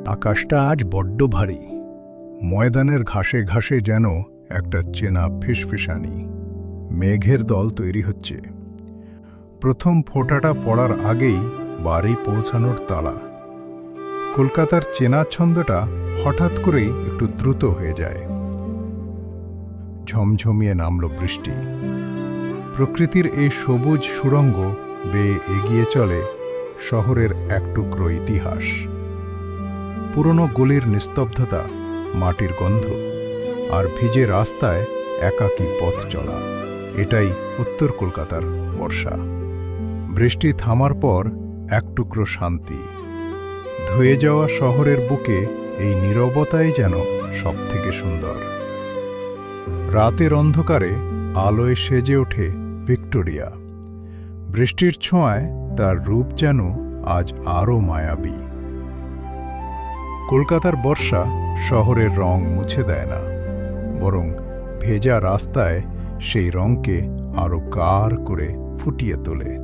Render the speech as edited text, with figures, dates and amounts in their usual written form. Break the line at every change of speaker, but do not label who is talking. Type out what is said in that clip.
আকাশটা আজ বড্ড ভারী। ময়দানের ঘাসে ঘাসে যেন একটা চেনা ফিসফিসানি। মেঘের দল তৈরি হচ্ছে। প্রথম ফোঁটাটা পড়ার আগেই বাড়ি পৌঁছানোর তাড়া। কলকাতার চেনা ছন্দটা হঠাৎ করেই একটু দ্রুত হয়ে যায়। ঝমঝমিয়ে নামল বৃষ্টি। প্রকৃতির এই সবুজ সুড়ঙ্গ বেয়ে এগিয়ে চলে শহরের এক টুকরো ইতিহাস। পুরনো গলির নিস্তব্ধতা, মাটির গন্ধ আর ভিজে রাস্তায় একাকী পথ চলা, এটাই উত্তর কলকাতার বর্ষা। বৃষ্টি থামার পর এক টুকরো শান্তি। ধুয়ে যাওয়া শহরের বুকে এই নীরবতাই যেন সবথেকে সুন্দর। রাতের অন্ধকারে আলোয় সেজে ওঠে ভিক্টোরিয়া। বৃষ্টির ছোঁয়ায় তার রূপ যেন আজ আরও মায়াবী। কলকাতার বর্ষা শহরের রং মুছে দেয় না, বরং ভেজা রাস্তায় সেই রংকে আরও গাঢ় করে ফুটিয়ে তোলে।